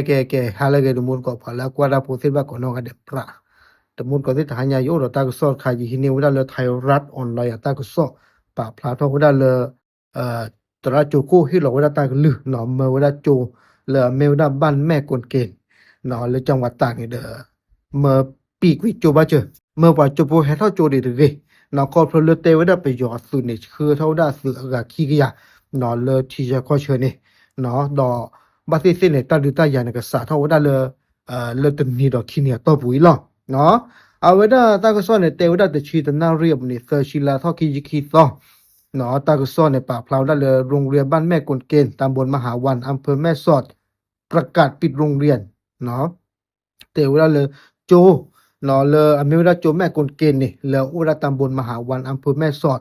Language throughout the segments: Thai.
ke halage de mun ko phala kwara posit ba kono ga de pra de mun ko sit hanya yo ro ta ko so kha ji hini wada le thai rat online ta ko so pa phla tho wada leตระจูกู้ที่เราว่าตากลือหนอเมื่อว่าจูเหลือเมวดาบ้านแม่กวนเกณฑ์หนอเลยจังหวัดตากนี่เด้อเมื่อปีกวิจูบ้าเจอเมื่อว่าจูโปให้เท่าจูดีหรือไงหนอคอพลเลือเตว่าได้ไปหยอดสุนิคือเท่าได้สื่อกับขี้กะยาหนอเลยที่จะข้อเชิญนี่หนอดอบัติสิเนี่ยตาดูตายาในกษาเท่าว่าได้เลยเลอตันนี่ดอกขี้เนี่ยตัวปุ๋ยหรอเนาะเอาไว้ได้ตาก็ซ่อนในเตว่าได้แต่ชีตน่าเรียบนี่เซอร์ชิลาเท่าขี้ยิคิดต่อเนาะตาก็ซ่อนในป่าพลาวได้เลยโรงเรียนบ้านแม่กวนเกณฑ์ตำบลมหาวันอำเภอแม่สอดประกาศปิดโรงเรียนเนาะเตว่าเลยโจเนาะเลยอเมริกาโจแม่กวนเกณฑ์นี่เลยอุราตำบลมหาวันอำเภอแม่สอด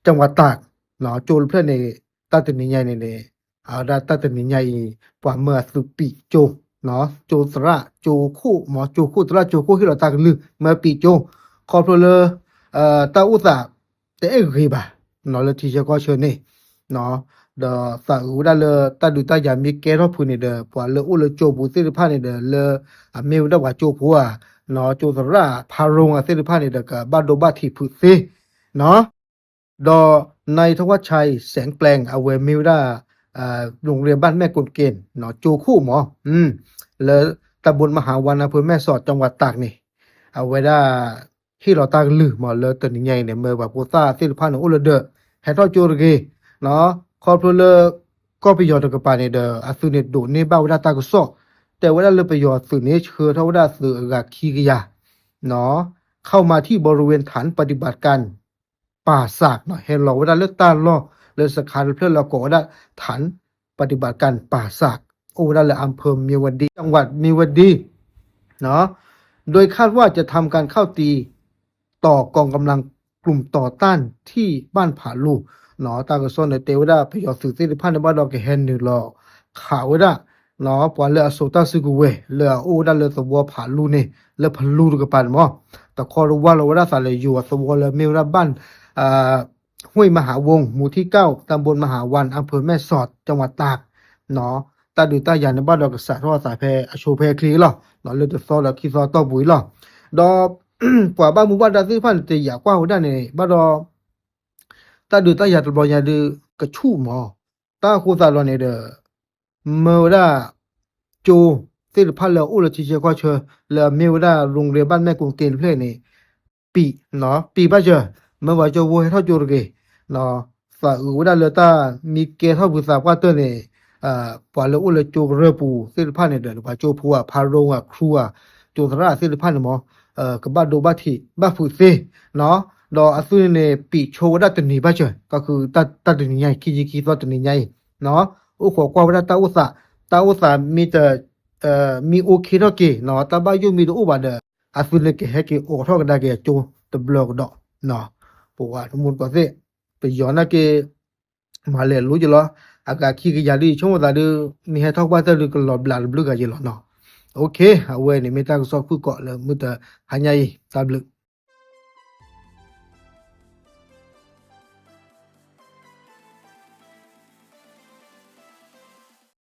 จังหวัดตากเนาะโจเพื่อนในตาตันใหญ่ในเอาได้ตาตันใหญ่กว่าเมื่อสุปีโจเนาะโจสระโจคู่หมอโจคู่สระโจคู่ที่เราตากลือเมื่อปีโจคอพลเลยตาอุตสาแต่เอ้คือบ่าเนาะเลยที่จะก็เชิญนี่เนาะเดอสาอุได้เลยตาดูตายามีแก่รอบพูนี่เด้อพอเลยอุเลยโจบุสิริพานี่เด้อเลยเมวได้ว่าโจผัวเนาะโจสระพารงสิริพานี่เด้อก็บ้านโดบ้าที่พุซิเนาะดอในทวัชชัยแสงแปลงเอาเวมิวดาโรงเรียนบ้านแม่กลเกณฑ์เนาะโจคู่หมอแล้วตำบลมหาวันอำเภอแม่สอดจังหวัดตากนี่เอาไว้ได้ที่เราตากลือหมอเลยตัวนี้ใหญ่เนี่ยเมื่อว่าปูซ่าสิริพันธ์อุลเดอให้ทอโจรเกเนาะคอพลเลยก็ไปยอดกับปานี่เด้ออสุนิดูนี่บ้าว่าตากสอแต่ว่าเลยไปยอดสื่อนี้คือเท่าได้สื่อกับขี้กะยาเนาะเข้ามาที่บริเวณฐานปฏิบัติการป่าสากเนาะเห็นเราว่าเลือกตาล้อเลือกสคันเพื่อเราก็ได้ฐานปฏิบัติการป่าสากโอ้ได้เลยอำเภอมีวันดีจังหวัดมีวันดีเนาะโดยคาดว่าจะทำการเข้าตีต่อกองกำลังกลุ่มต่อต้านที่บ้านผาลูเนาะตากระซ้อนในเตวดาพยอสื่อสิริพันธ์ในบ้านดอกแฮนนึงรอข่าวได้เนาะปว่าเลือโซตาซึกุเวเลือโอ้ได้เลยสวผาลูนี่เลือผาลูกับปานมอแต่คอรู้ว่าเราได้สาเลยอยู่สวเลยเมวราบ้านห้วยมหาวงหมู่ที่9ตำบลมหาวันอำเภอแม่สอดจังหวัดตากเนาะตาดูตายานในบ้านดอกกษัตริย์ว่าสายแพอโชเพคลีหรอเนาะเลยจะซอแล้วคิซอต่อบุยหรอดอกกว่าบ้านหมู่บ้านดาซื้อพันจะอยากว่าหัวด้านในบ้านดอตาดูตายาตบอยาดูกระชู่หมอตาคูซาลอนเดอเมื่อได้โจสิริพันธ์เลอุลชิเชก็เชอเลเมื่อได้โรงเรียนบ้านแม่กรุงเกณฑ์เพลนี่ปีเนาะปีบ้าเจอเมื่อว่าจะวัวให้เท่าโจรเกเนาะฝากอุดาเลตามีเกเท่าบุษาว่าเตอร์เนี่ยปว่าเลอุลโจเรปูสิริพันธ์เนี่ยเด้อว่าโจผัวพาโรงครัวโจสระสิริพันธ์หมอกบ้านโดบ้าที่บ้าฟุเซเนาะดออสุเนี่ยปีโชว์ได้ตัวนี้บ้าเจอก็คือตัดตัวนี้ใหญ่คิดว่าตัวนี้ใหญ่เนาะอุขอกว่าว่าตาอุตสามีแต่มีโอเคเท่าเกเนาะตาบ้ายุมีตัวอุบาเดอสุเนี่ยเกให้เกโอเท่ากันได้เกโจตบล็อกดอกเนาะปว่าทุกคนก็เสไปย้อนนะเกมาเลยรู้จักเหรออากาศขี้กะยาดีช่วงเวลาดูมีให้ทอกบ้านแต่ดูก็หลอบหลาบลึกกันจีหรอเนาะโอเคเอาไว้เนี่ยไม่ต้องสอบคู่เกาะเลยมือแต่หายใจตาบลึก